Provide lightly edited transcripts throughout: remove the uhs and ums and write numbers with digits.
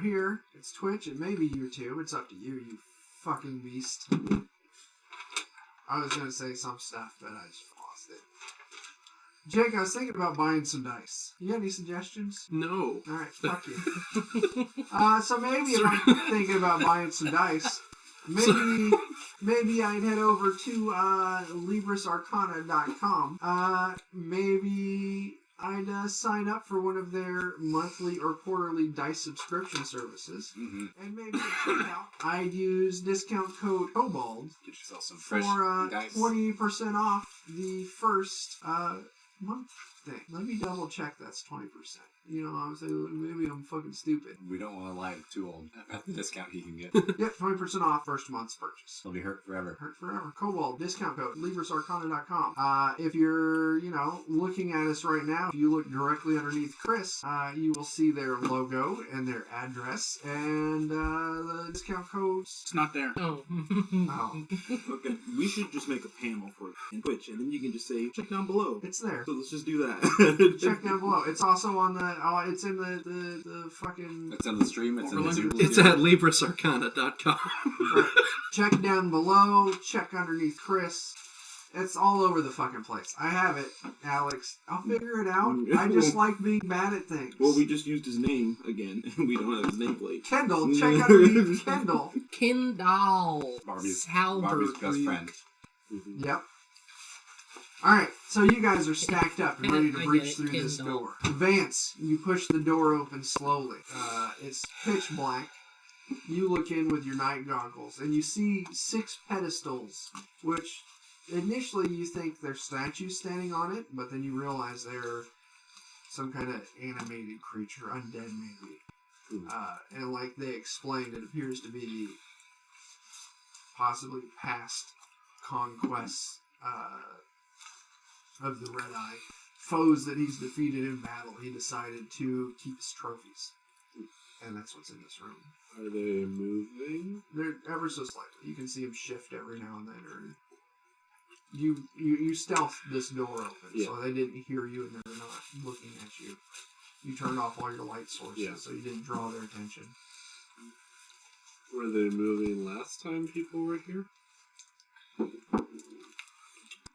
here. It's Twitch. It may be YouTube. It's up to you, you fucking beast. I was going to say some stuff, but I just lost it. Jake, I was thinking about buying some dice. You got any suggestions? No. Alright, fuck you. So maybe if I'm thinking about buying some dice, maybe I'd head over to LibrisArcana.com. Maybe I'd sign up for one of their monthly or quarterly dice subscription services. Mm-hmm. And maybe at checkout, I'd use discount code COBALD Get yourself some fresh for dice. 20% off the first month thing. Let me double check that's 20%. You know, I was saying maybe I'm fucking stupid. We don't want to lie to too old about the discount he can get. Yep, 20% off first month's purchase. He'll be hurt forever. Hurt forever. Cobalt, discount code, LibrisArcana.com. If you're, looking at us right now, if you look directly underneath Chris, you will see their logo and their address and the discount codes. It's not there. Oh. Okay, we should just make a panel for it in Twitch, and then you can just say, check down below. It's there. So let's just do that. Check down below. It's also on the, it's in the fucking... It's in the stream. It's in the Zoom. It's at LibrisArcana.com. Right. Check down below. Check underneath Chris. It's all over the fucking place. I have it, Alex. I'll figure it out. I just like being bad at things. Well, we just used his name again. We don't have his nameplate. Kendall. Check underneath Kendall. Kindle. Barbie's Salbert. best friend. Mm-hmm. Yep. Alright, so you guys are stacked up and ready to breach through this Kindle. door. Vance, you push the door open slowly. It's pitch black. You look in with your night goggles, and you see 6 pedestals, which initially you think they're statues standing on it, but then you realize they're some kind of animated creature, undead maybe. And like they explained, it appears to be possibly past conquests of the Red Eye. Foes that he's defeated in battle, he decided to keep his trophies. And that's what's in this room. Are they moving? They're ever so slightly. You can see them shift every now and then. Or you stealth this door open, so they didn't hear you and they're not looking at you. You turned off all your light sources, so you didn't draw their attention. Were they moving last time people were here?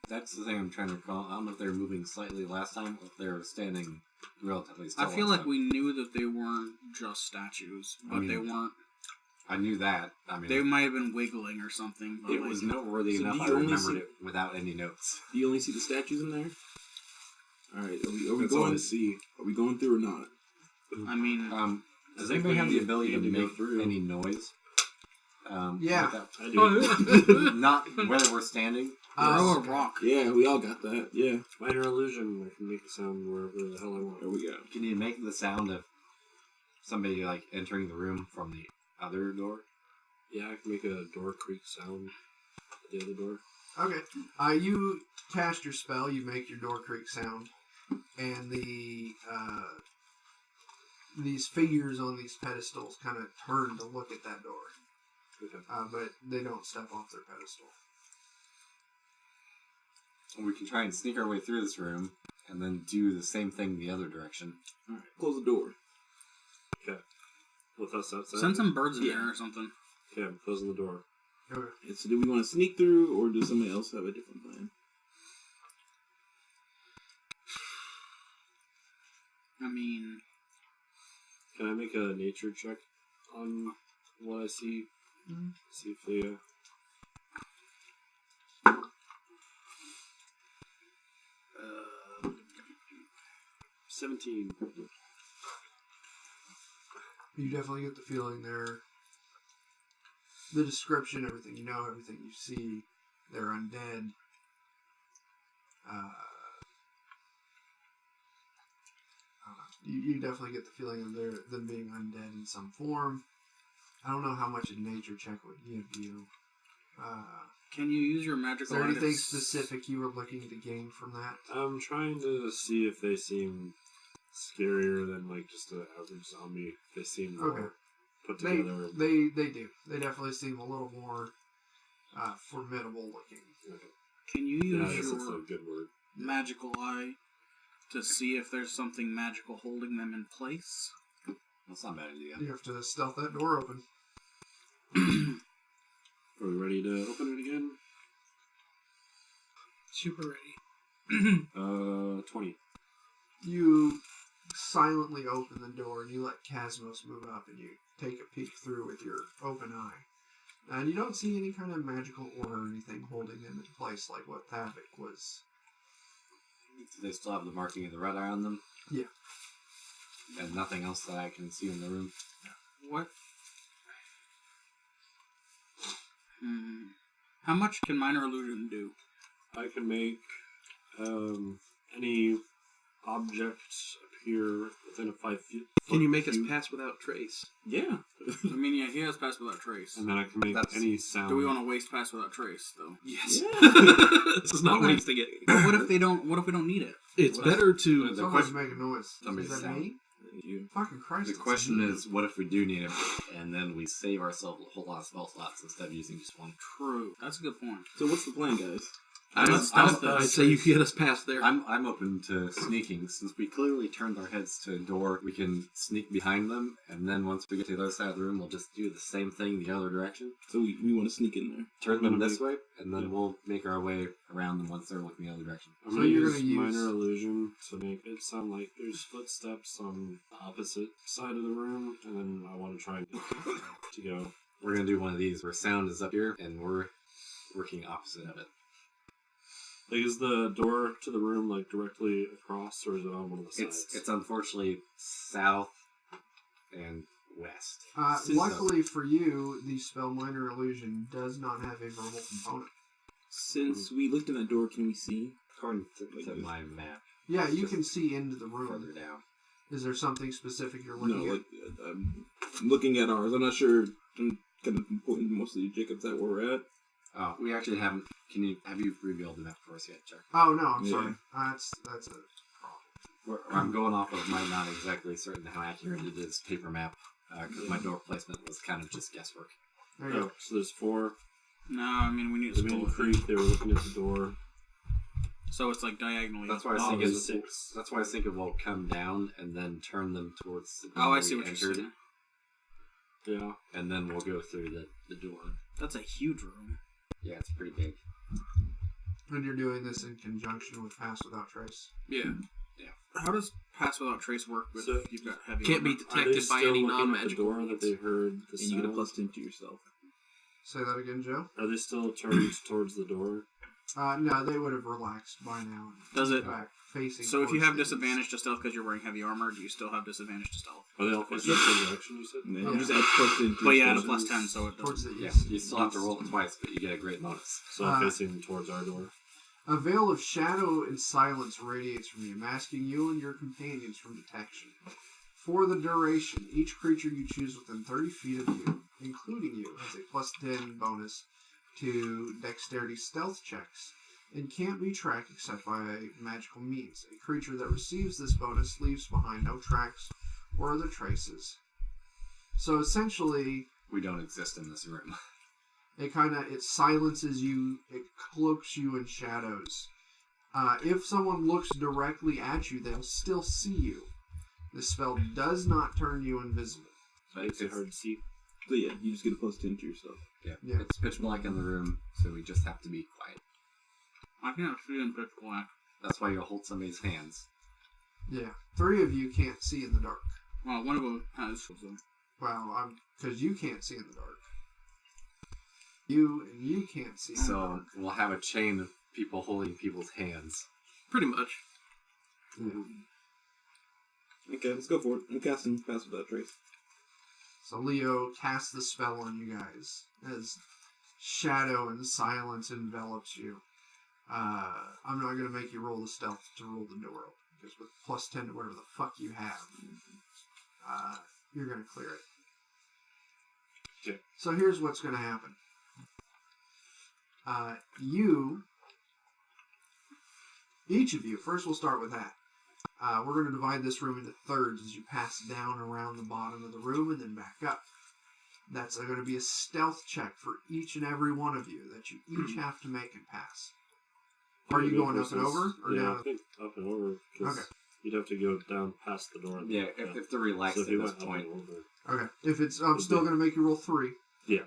That's the thing I'm trying to recall. I don't know if they were moving slightly last time, or if they were standing relatively still. I feel last like time. we knew that they weren't just statues, but they weren't. I knew that. I mean, They might have been wiggling or something. But it was noteworthy So enough. do I you only remembered see- it without any notes. Do you only see the statues in there? Alright, are we That's all I going? see. Are we going through or not? I mean, Does anybody have the ability to need to go make through. any noise? Yeah. without- I do. not whether we're standing. throw a rock. Yeah, we all got that. Yeah. Minor illusion. I can make a sound wherever the hell I want. There we go. Can you make the sound of somebody like entering the room from the other door? Yeah, I can make a door creak sound at the other door. Okay. You cast your spell, you make your door creak sound, and these figures on these pedestals kind of turn to look at that door. Okay. But they don't step off their pedestal. We can try and sneak our way through this room and then do the same thing the other direction. Alright, close the door. Okay. With us outside? Send some birds in there or something. Okay, I'm closing the door. Okay. And so do we want to sneak through, or does somebody else have a different plan? I mean, Can I make a nature check on what I see? Mm-hmm. See if they, 17. You definitely get the feeling the description, everything you know, everything you see, they're undead. You definitely get the feeling of them being undead in some form. I don't know how much a nature check would give you. can you use your Is magical there anything items? specific you were looking to gain from that? I'm trying to see if they seem scarier than like just an average zombie. They seem more put They together. do. They definitely seem a little more formidable looking. Can you Yeah, I use guess that's your a good word. magical eye to see if there's something magical holding them in place? That's not a bad idea. You have to stealth that door open. Are we ready to open it again? Super ready. 20. You silently open the door and you let Casmos move up and you take a peek through with your open eye. And you don't see any kind of magical aura or anything holding them in place like what Thavik was. Do they still have the marking of the red eye on them? Yeah. And nothing else that I can see in the room? What? How much can minor illusion do? I can make any object appear within a 5 feet. Can you make us pass without trace? Yeah. I mean, yeah, he has pass without trace. And then I can make any sound. Do we want to waste pass without trace, though? Yes. Yeah. This is not wasting it. But what if they don't? What if we don't need it? It's better to... Someone's making noise. Somebody's Is that sound. me? You. Fucking Christ. The it's question me. is, what if we do need it, and then we save ourselves a whole lot of spell slots instead of using just one? True. That's a good point. So what's the plan, guys? I'd say you get us past there. I'm open to sneaking. Since we clearly turned our heads to a door, we can sneak behind them, and then once we get to the other side of the room, we'll just do the same thing the other direction. So we want to sneak in there. Turn them this way, and then we'll make our way around them once they're looking the other direction. I'm So going to you're use gonna use- minor illusion to make it sound like there's footsteps on the opposite side of the room, and then I want to try and to go. We're going to do one of these where sound is up here, and we're working opposite of it. Like, is the door to the room like directly across, or is it on one of the sides? It's unfortunately south and west. Luckily for you, the spell Minor Illusion does not have a verbal component. Since we looked in that door, can we see? According to my map. Yeah, you can see into the room. Further down. Is there something specific you're No, looking like, I'm looking at ours. I'm not sure. I'm kind of pointing mostly to Jacob that where we're at. Oh, we actually haven't. Have you revealed the map for us yet, Chuck? at? Oh, no, I'm Yeah. sorry. That's a problem. I'm going off of my not exactly certain how accurate it is paper map, because my door placement was kind of just guesswork. There you go. So there's 4. No, I mean we need The to main scroll creek, they were looking at the door. So it's like diagonally. That's why I was Oh, thinking. there's 6. That's why I was thinking we'll come down and then turn them towards the door Oh, I see we what you're entered, saying. Yeah. and then we'll go through the door. That's a huge room. Yeah, it's pretty big. And you're doing this in conjunction with Pass Without Trace. Yeah. Yeah. How does pass without trace work with So, you've got heavy? Can't be armor? Are they detected by still any looking at the non-magical door means. that they heard the And you get a sound? plus 10 to yourself. Say that again, Joe? Are they still turned towards the door? No, they would have relaxed by now. Does it? Back facing. So if you towards have the disadvantage to stealth because you're wearing heavy armor, do you still have disadvantage to stealth? Are they all facing the same direction, you said? And then Yeah. you just add plus 10 to But your yeah, and a spell. plus 10, so it Towards doesn't. the Yeah, east. you still have to roll it twice, but you get a great bonus. So facing towards our door. A veil of shadow and silence radiates from you, masking you and your companions from detection. For the duration, each creature you choose within 30 feet of you, including you, has a plus 10 bonus to dexterity stealth checks and can't be tracked except by magical means. A creature that receives this bonus leaves behind no tracks or other traces. So essentially, We don't exist in this room. it silences you, it cloaks you in shadows. If someone looks directly at you, they'll still see you. The spell does not turn you invisible. But Makes it it's, hard to see. So yeah, you just get a plus 10 to yourself. Yeah. it's pitch black in the room, so we just have to be quiet. I can't see in pitch black. That's why you'll hold somebody's hands. Yeah. 3 of you can't see in the dark. Well, one of them has. So. Well, because you can't see in the dark. You can't see. So we'll have a chain of people holding people's hands. Pretty much. Yeah. Okay, let's go for it. I'm casting Pass Without Trace. So Leo casts the spell on you guys as shadow and silence envelops you. I'm not going to make you roll the stealth to roll the door open, because with plus 10 to whatever the fuck you have, you're going to clear it. Okay. So here's what's going to happen. Each of you, first we'll start with that. We're going to divide this room into thirds as you pass down around the bottom of the room and then back up. That's going to be a stealth check for each and every one of you that you each have to make and pass. Are you going up and over or yeah, down? I think up and over. 'cause Okay. You'd have to go down past the door. Yeah, if they're relaxed So at if you this went up point, a little bit. Okay. If it's, I'm still going to make you roll 3. Yeah.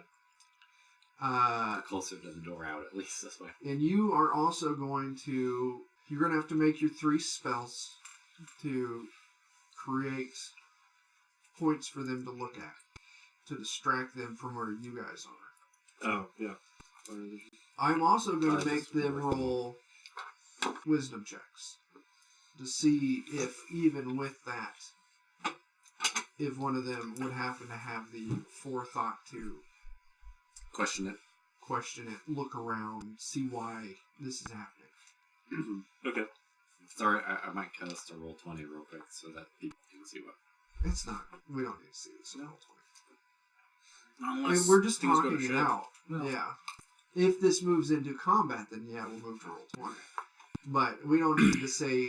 closer to the door out at least this way. And you are also going to, you're going to have to make your 3 spells to create points for them to look at, to distract them from where you guys are. Oh, yeah. I'm also going to make them roll wisdom checks to see if, even with that, if one of them would happen to have the forethought to Question it. question it, look around, see why this is happening. Okay. Sorry, I might cut us to roll 20 real quick so that people can see what. It's not, we don't need to see this. No. Unless We're just things go talking to it shit. out. No. Yeah. If this moves into combat, then yeah, we'll move to roll 20. But we don't need to say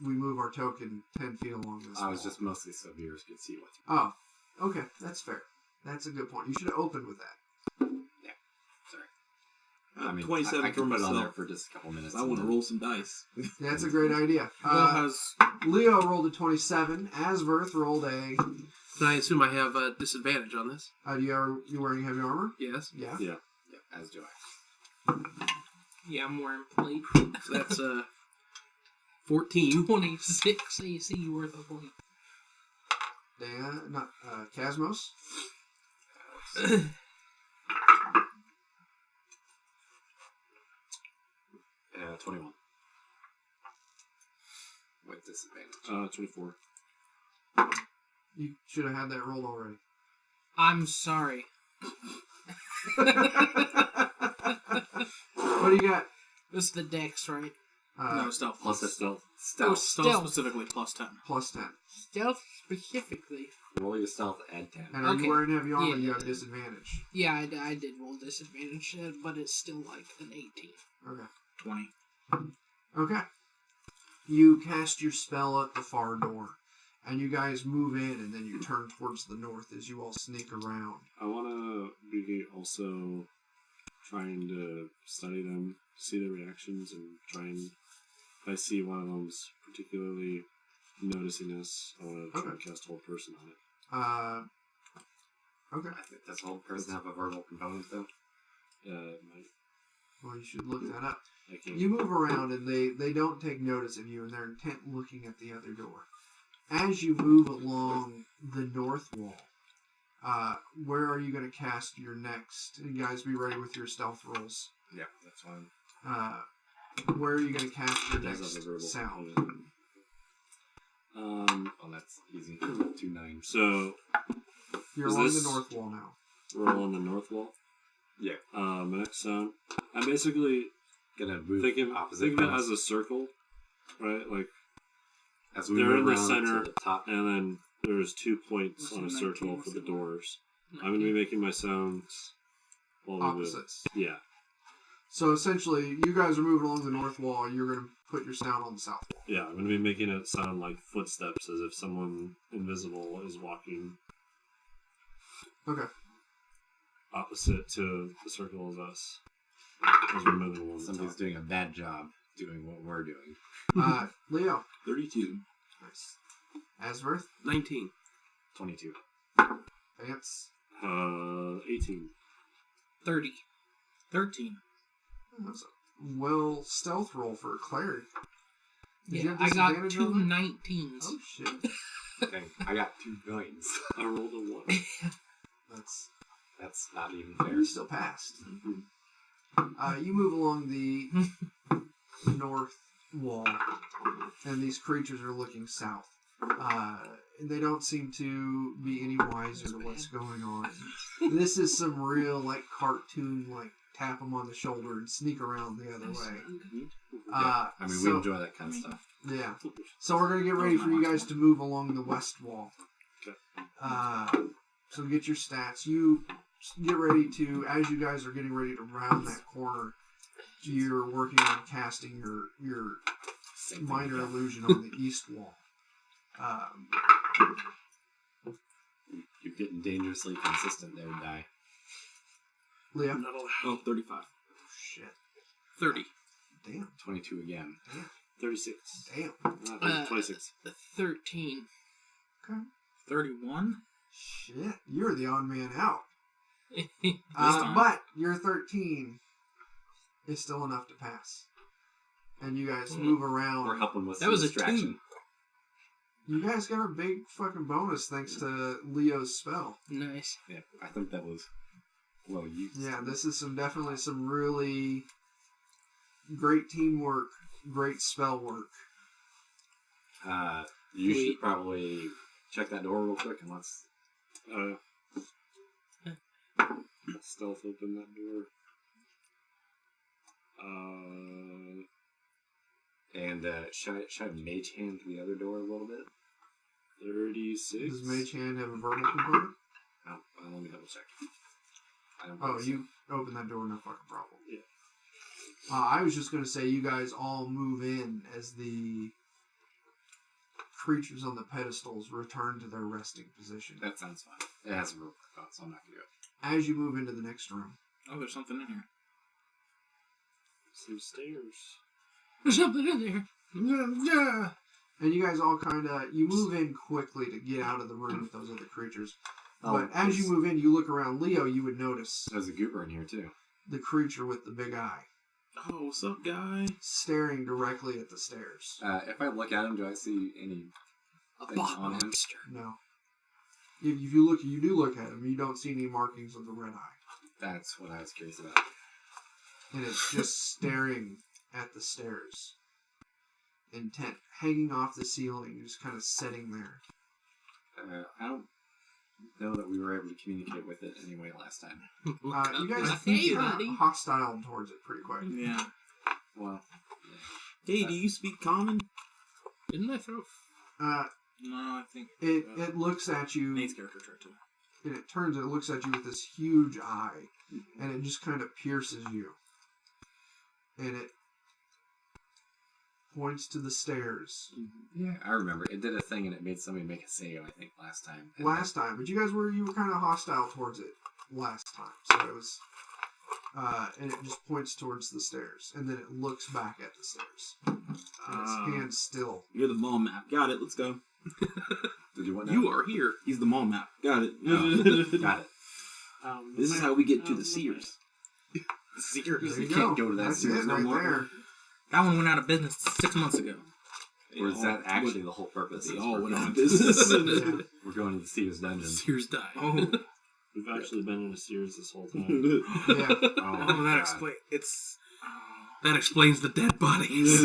we move our token 10 feet along this I was wall. just mostly so viewers could see what. Oh, okay. That's fair. That's a good point. You should have opened with that. Sorry. I mean, 27 I for can put it on there myself. for just a couple minutes. I want to roll some dice. That's a great idea. Will has. Leo rolled a 27. Asverth rolled a... I assume I have a disadvantage on this. You wearing heavy armor? Yes. Yeah. Yeah. Yeah, as do I. Yeah, I'm wearing plate. So that's 14. 26 AC worth of plate. Casmos? 21. With disadvantage. 24. You should have had that rolled already. I'm sorry. What do you got? This is the dex, right? No, stealth. Plus a stealth. Oh, Stealth. Stealth stealth. specifically plus 10. Plus 10. Stealth specifically. Roll your stealth, add 10. And are Okay. you wearing heavy armor? Yeah. You have disadvantage. Yeah, I did roll disadvantage, but it's still like an 18. Okay. 20. Okay. You cast your spell at the far door. And you guys move in, and then you turn towards the north as you all sneak around. I want to be also trying to study them, see their reactions, and try and if I see one of them's particularly noticing us, I want to try and cast whole person on it. Okay. I think does whole person have a verbal component though? Well, you should look that up. I can't. You move around, and they don't take notice of you, and they're intent looking at the other door. As you move along the north wall, where are you going to cast your next? You guys be ready with your stealth rolls. Yeah, that's fine. Where are you going to cast your It does next have a verbal sound? component. Oh, that's easy. 2 9. So You're Is along this- the north wall now. we're on the north wall. Yeah. My next sound. I'm basically Gonna move thinking opposite of it fence. as a circle, right? Like, As we they're move in the around center, to the top. and then there's 2 points What's on a the circle 19? for the What's the one? doors. I'm going to be making my sounds while we move. Opposites. Yeah. So essentially, you guys are moving along the north wall. You're going to put your sound on the south wall. Yeah, I'm going to be making it sound like footsteps as if someone invisible is walking Okay. opposite to the circle as us as we're moving along the Somebody's top. doing a bad job doing what we're doing. Leo. 32. Nice. Asverth. 19. 22. Vance. 18. 30. 13. That's a stealth roll for a cleric. Did you Yeah, have I got disadvantage 2 on that? 19s. Oh shit. Okay, I got 2 millions. I rolled a 1. That's not even fair. You still passed. You move along the north wall, and these creatures are looking south. They don't seem to be any wiser to what's going on. This is some real, like, cartoon, like, tap them on the shoulder and sneak around the other way. I mean, we so- enjoy that kind of stuff. Yeah. So we're going to get ready for you guys to move along the west wall. Okay. So get your stats. You get ready to, as you guys are getting ready to round that corner, you're working on casting your Same thing minor we got. illusion on the east wall. You're getting dangerously consistent there, Die. Leah? That'll Oh, 35. Shit. 30. Damn. 22 again. 36. Damn. Not 26. 13. 31? Shit, you're the odd man out. time. But your 13 is still enough to pass. And you guys move around. We're helping with That some was a distraction. 2. You guys got a big fucking bonus thanks to Leo's spell. Nice. Yeah, I think that was well used. Yeah, this is definitely some really great teamwork, great spell work. You should probably check that door real quick and let's. Stealth open that door. And should I mage hand the other door a little bit? 36. Does Mage Hand have a verbal component? Let me double check. I don't Oh, think so. you open that door, no fucking problem. Yeah. I was just going to say you guys all move in as the creatures on the pedestals return to their resting position. That sounds fine. It has a rope, so I'm not gonna do it. As you move into the next room, Oh, there's something in here. Some stairs. There's something in there. yeah, and you guys all you move in quickly to get out of the room with those other creatures. But as you move in, you look around. Leo, you would notice There's a goober in here too. the creature with the big eye Oh, what's up, guy? staring directly at the stairs. If I look at him, do I see any A things on him? monster. No. If you do look at him, you don't see any markings of the red eye. That's what I was curious about. And it's just staring at the stairs. Intent. Hanging off the ceiling, just kind of sitting there. I don't know that we were able to communicate with it anyway last time. You guys Hey, turn buddy. hostile towards it pretty quick. Yeah. Well, Hey, do you speak common? Didn't I throw? No, I think It looks at you, Nate's character tried to. and it looks at you with this huge eye, and it just kind of pierces you. And it points to the stairs. yeah, I remember. It did a thing and it made somebody make a save, I think, last time. And Last time, but you were kind of hostile towards it last time, so it was, and it just points towards the stairs, and then it looks back at the stairs, and its hand still. You're the mall map. Got it. Let's go. Did you want that? You are here. He's the mall map. Got it. Got it. This is how we get to the Sears. The Sears. There You you can't go. go to that That's Sears it no right more. there. That one went out of business 6 months ago. Or is that actually the whole purpose? They is all we're went going out of to- business. Yeah. We're going to the Sears dungeon. Sears died. Oh, We've actually been in a series this whole time. Yeah. oh, that God. explains. It's That explains the dead bodies.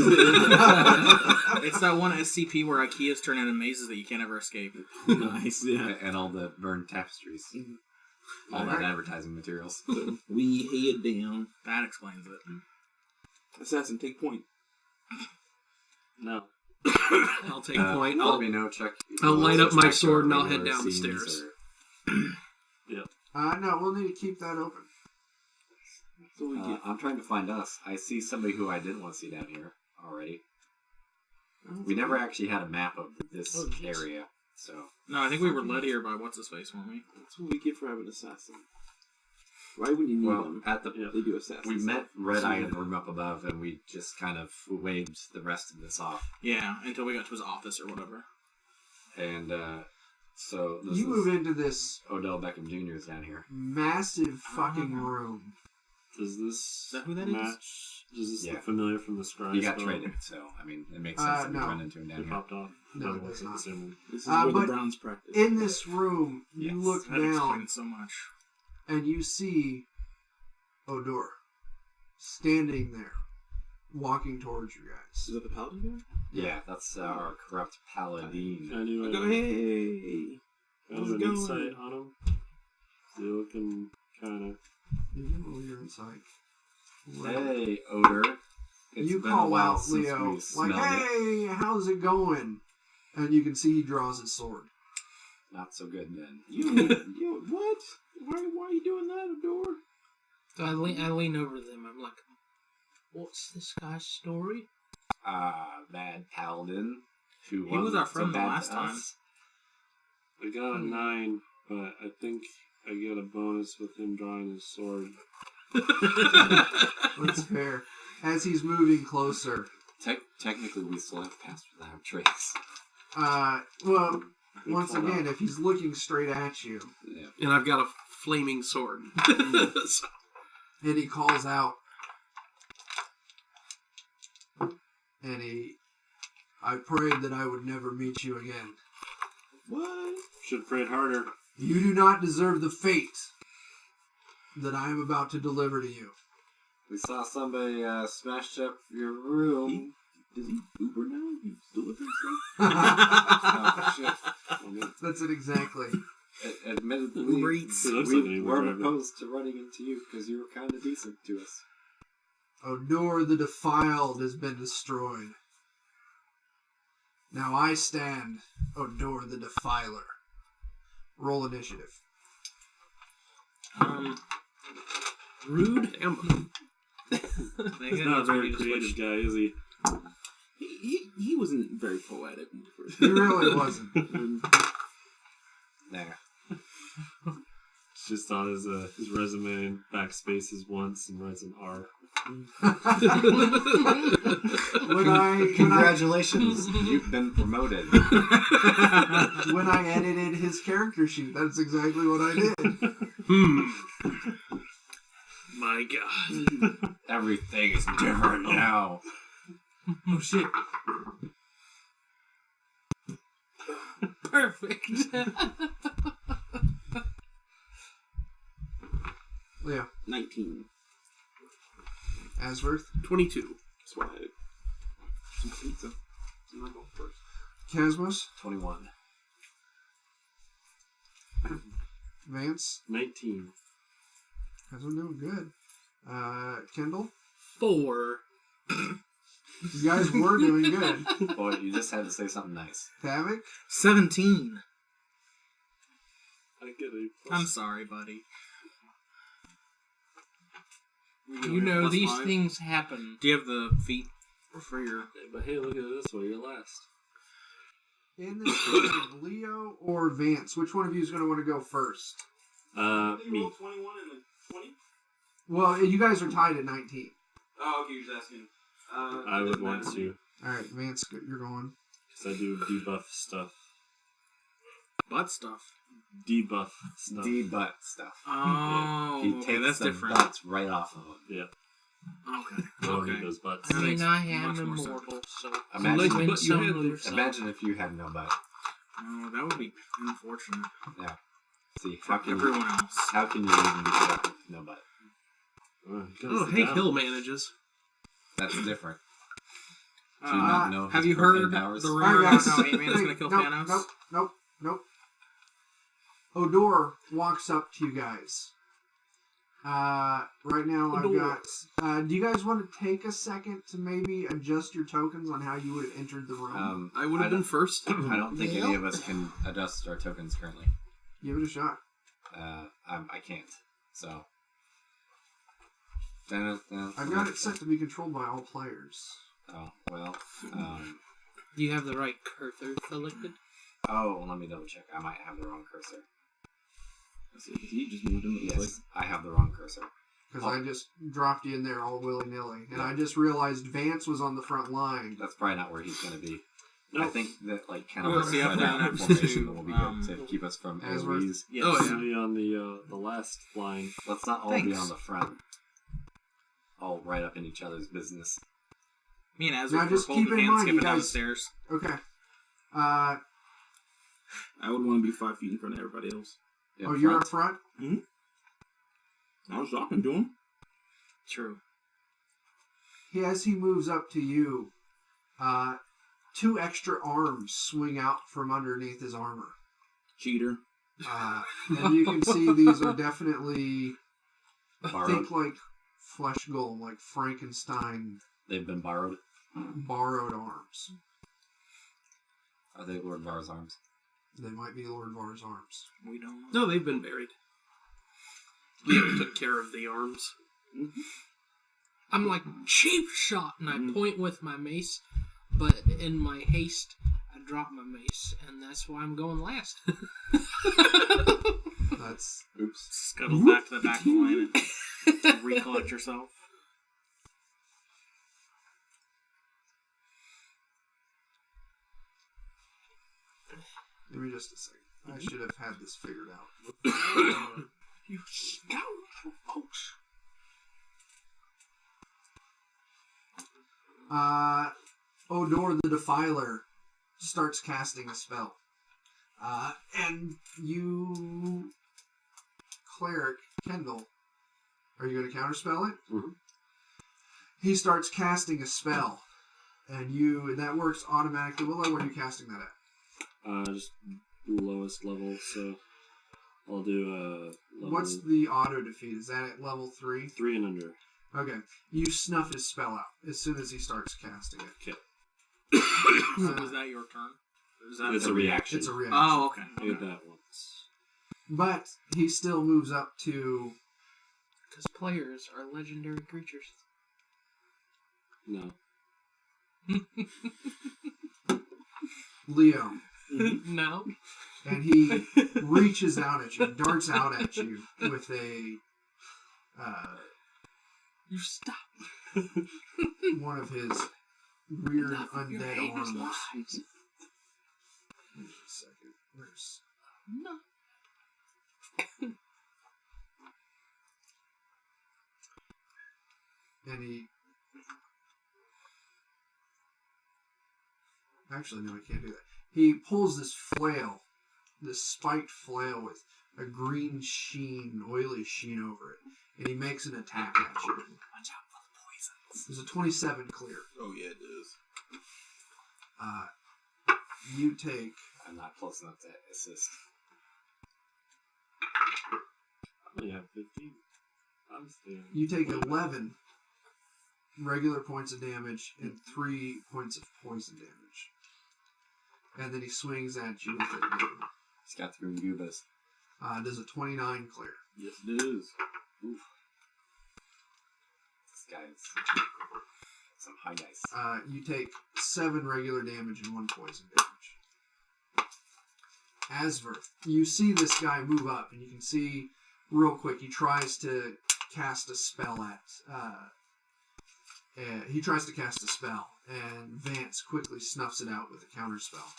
it's that one SCP where IKEA's turn into mazes that you can't ever escape. Nice. Yeah. And all the burned tapestries. All that advertising materials. We head down. That explains it. Assassin, take point. No. I'll take Let point. me know, check. I'll light up my check sword and our I'll head regular down the scenes stairs. No, we'll need to keep that open. So we get. I'm trying to find us. I see somebody who I didn't want to see down here already. We never actually had a map of this area, so No, I think we were led here by what's his face, weren't we? That's what we get for having an assassin. Why would you need them? at the They do assassins. we met Red Eye in the room up above, and we just kind of waved the rest of this off. Yeah, until we got to his office or whatever. And so this You is move into this Odell Beckham Jr. is down here. massive fucking room. Does this Is that who that is? match? Does this Yeah. look familiar from the scry He got spell? traded, so I mean it makes sense that we no. run into him down It here. popped off. No, Doesn't it look does like not. the same one. This is where the but Browns practice. In this room, you Yes. look That down explains so much. and you see Odor standing there, walking towards you guys. Is that the paladin guy? Yeah, that's our corrupt paladin. Can I do, Go, hey! can I How's do it an going? insight on him? Is he looking kind of... You can roll your insight. Hey, Odor. It's You been a call while out since Leo, we like, smelled it. "Hey, how's it going?" And you can see he draws his sword. Not so good then. You what? Why are you doing that, Adore? So I lean over to them. I'm like, what's this guy's story? Bad paladin. Who He was wasn't our friend so the bad last to time. us. I got a 9, but I think I get a bonus with him drawing his sword. That's fair. As he's moving closer, Technically, we still have passed without trace. Well, once called again, out. if he's looking straight at you, Yeah. And I've got a flaming sword. So, and he calls out, I prayed that I would never meet you again. What? Should prayed harder. You do not deserve the fate that I am about to deliver to you. We saw somebody smashed up your room. Does he Uber now? He's delivering stuff? Oh, shit. That's it exactly. Admittedly, Uber Eats. It looks like an we Uber weren't driver. opposed to running into you because you were kind of decent to us. Odor the Defiled has been destroyed. Now I stand, Odor the Defiler. Roll initiative. Rude. damn. He's not a very creative guy, is he? He wasn't very poetic when we first He really wasn't. There. It's just on his resume and backspaces once and writes an R. Congratulations, you've been promoted. When I edited his character sheet, that's exactly what I did. My God. Everything is different now. Oh shit. Perfect. Yeah. 19. Asworth. 22. That's why I had some pizza. So I'm not going first. Casmus. 21. Vance. 19. Guys are doing good. Kendall. 4. You guys were doing good. Boy, you just had to say something nice. Tavik. 17. I get a I'm sorry, buddy. You know, Plus these 5? things happen. Do you have the feet for your... But hey, look at it this way. You're last. In this game, Leo or Vance, which one of you is going to want to go first? Me. 21 and then 20? Well, you guys are tied at 19. Oh, okay, you're just asking. I would want to, All right, Vance, you're going. because I do debuff stuff. butt stuff? Debuff stuff. D-butt stuff. Oh, He okay, takes that's the different. butts right off of them. Yeah. Okay, I don't need okay. those butts. I mean, makes I am much more sense. immortal, so Imagine- you win but you some, had lose some. Imagine if you had no butt. Oh, that would be unfortunate. Yeah. See, For how can everyone you, else. how can you even get up with no butt? Oh, Hank Hill manages. That's different. Do Uh, you not know have his you heard propane powers? the All rumor right, about guys. how Ant-Man is going to kill nope, Thanos? Nope. Odor walks up to you guys. Right now I've Odor. got... do you guys want to take a second to maybe adjust your tokens on how you would have entered the room? I would have been first. I don't think Yeah. any of us can adjust our tokens currently. Give it a shot. I can't. So. I've got it set to be controlled by all players. Oh, well. Do you have the right cursor selected? Oh, let me double check. I might have the wrong cursor. He just moved him. Yes, I have the wrong cursor. Because I just dropped you in there all willy-nilly. And I just realized Vance was on the front line. That's probably not where he's going to be. I think that, like, kind Well, of see, spread I've out got formation to, will be good to keep us from Asworth. AoEs. Yes. Oh, yeah. To be on the last line. Let's not all be Thanks. on the front. All right up in each other's business. Me and Now Azra were just holding keep in hands mind, skipping you down the guys- stairs. Okay. I would want to be 5 feet in front of everybody else. In Oh, you're front. up front? I was talking to him. True. As he moves up to you, 2 extra arms swing out from underneath his armor. Cheater. And you can see these are definitely, Borrowed. think like flesh golem, like Frankenstein They've been borrowed. borrowed arms. Are they Lord Var's arms? They might be Lord Var's arms. We don't know. No, they've been buried. Leo took care of the arms. I'm like, cheap shot, and I point with my mace, but in my haste, I drop my mace, and that's why I'm going last. That's Oops. Scuttle back to the back of the line and recollect yourself. me just a second. I should have had this figured out. You scoundrel, folks. Odor the Defiler starts casting a spell. And you, Cleric Kendall, are you going to counterspell it? Mm-hmm. He starts casting a spell. And that works automatically. What level are you casting that at? Just lowest level, so I'll do level... What's the auto defeat? Is that at level 3? 3 and under. Okay. You snuff his spell out as soon as he starts casting it. Okay. Was that your turn? Is that It's a reaction. It's a reaction. Oh, okay. I did that once. But he still moves up to... Because players are legendary creatures. No. Leo. No. And he reaches out at you, darts out at you with a... You stop. one of his weird Enough of your undead heinous arms. lies. Wait a second. Where's... No. And he... Actually, no, I can't do that. He pulls this flail, this spiked flail with a green sheen, oily sheen over it, and he makes an attack at you. Watch out for the poisons. There's a 27 clear. Oh, yeah, it is. You take... I'm not close enough to assist. I only have 15. I'm staying. You take 11 regular points of damage and 3 points of poison damage. And then he swings at you with it again. He's got the green goobas. Does a 29 clear. Yes, it is. Oof. This guy's some high dice. You take 7 regular damage and 1 poison damage. Asverth, you see this guy move up, and you can see real quick he tries to cast a spell he tries to cast a spell, and Vance quickly snuffs it out with a counterspell.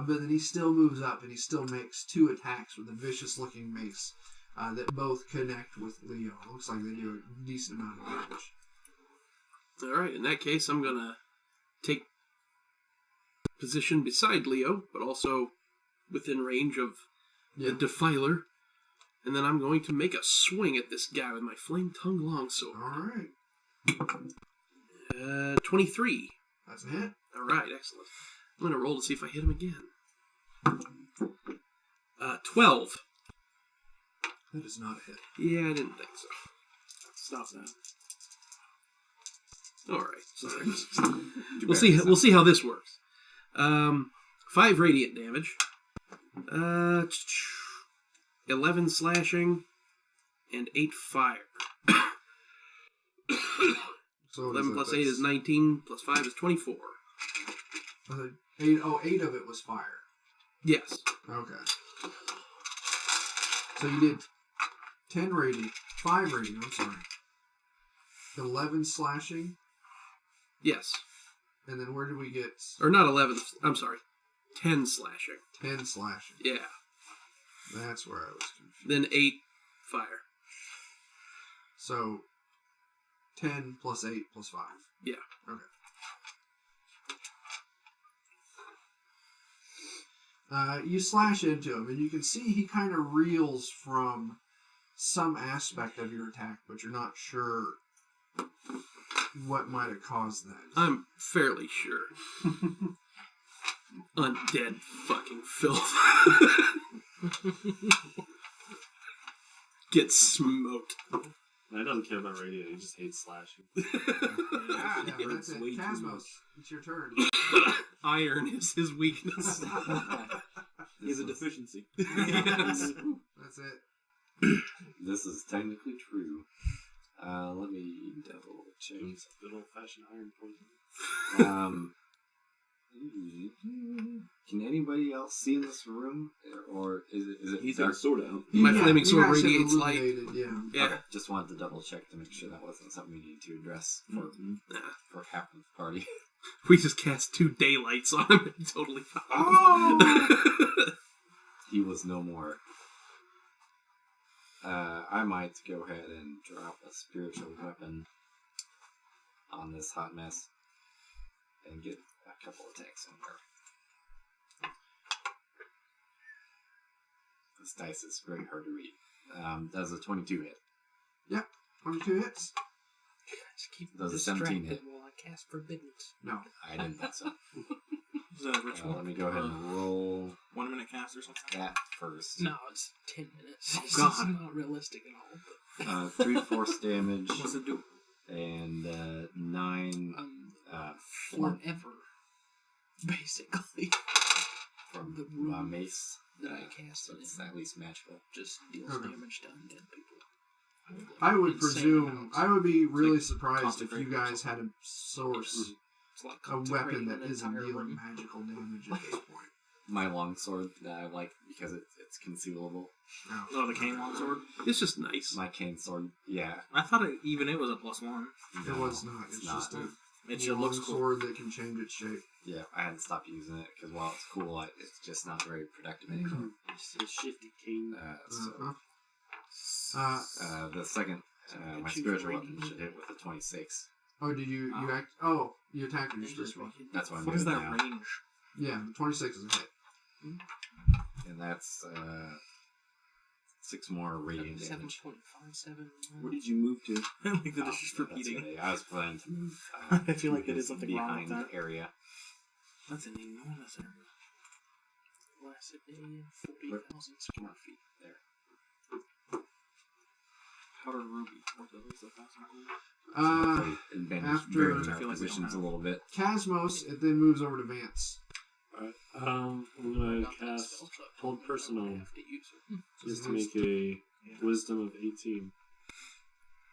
But then he still moves up, and he still makes 2 attacks with a vicious-looking mace that both connect with Leo. It looks like they do a decent amount of damage. Alright, in that case, I'm gonna take position beside Leo, but also within range of the Defiler. And then I'm going to make a swing at this guy with my flame tongue longsword. Alright. 23. That's a hit. Alright, excellent. I'm going to roll to see if I hit him again. 12. That is not a hit. Yeah, I didn't think so. Stop that. Alright, sorry. We'll see how this works. 5 radiant damage. 11 slashing. And 8 fire. So 11 plus 8 is 19, plus 5 is 24. 8 of it was fire. Yes. Okay. So you did 10 radiant, 5 radiant, I'm sorry. 11 slashing, Yes. and then where did we get Or not 11, I'm sorry. 10 slashing. 10 slashing? Yeah. That's where I was confused. Then 8 fire. So 10 plus 8 plus 5. Yeah. Okay. You slash into him, and you can see he kind of reels from some aspect of your attack, but you're not sure what might have caused that. I'm fairly sure. Undead fucking filth. Get smoked. He doesn't care about radiant, he just hates slashing. Yeah, but that's it. way too Cosmos, much. it's your turn. Iron is his weakness. He has a deficiency. Yes. That's it. This is technically true. Let me double check. It's good old fashioned iron poison. Can anybody else see in this room, or is it He's dark? like sword out. My flaming you sword guys have radiates light. illuminated, Yeah. Yeah. Okay, just wanted to double check to make sure that wasn't something we needed to address for half of the party. We just cast 2 daylights on him and totally fine. Oh! he was no more. I might go ahead and drop a spiritual weapon on this hot mess and get a couple attacks in there. This dice is very hard to read. Does a 22 hit? Yep, 22 hits. Just keep Does a distracted 17 hit? while I cast forbiddance. No. I didn't think so. Is that a ritual? Let me go ahead and roll 1 minute cast or something? that first. No, it's 10 minutes. Oh, It's God. not realistic at all. 3 force damage What's it do? and 9 But, forever, basically, from the my runes mace. that I cast So in it's it at least magical. just deals Okay. damage to undead people. I would Insane presume, amounts. I would be really like surprised if you consecrated or guys had a source, It's like a weapon consecrating that an isn't entire dealing room. magical damage at this point. My longsword that I like because it's concealable. No. Oh, the cane longsword? It's just nice. My cane sword, yeah. I thought even it was a +1. It was not. It's just a It just looks cool. sword that can change its shape. Yeah, I had to stop using it because while it's cool, it's just not very productive anymore. It's a shifty cane. Uh-huh. The second, my Choose spiritual radiant. weapon should hit with a 26. Oh, did you Oh. act? Oh, you attacked with your They just spiritual. make it- That's what I'm What is doing that now. range? Yeah, the 26 is a hit. And that's 6 more radiant damage. 7.57. Where did you move to? I like that Oh, it's just that's repeating. okay. I was planning to move. I feel like to it is something wrong with behind that. area. That's an enormous area. Lasted in 40,000 square feet. There. Powder ruby. What's that fast? Advantage after- varying I our feel like we positions a don't have- little bit. Casmos, it then moves over to Vance. Alright, I'm gonna Got that cast spell check. Hold Personal Have to use it. just to make a Wisdom of 18.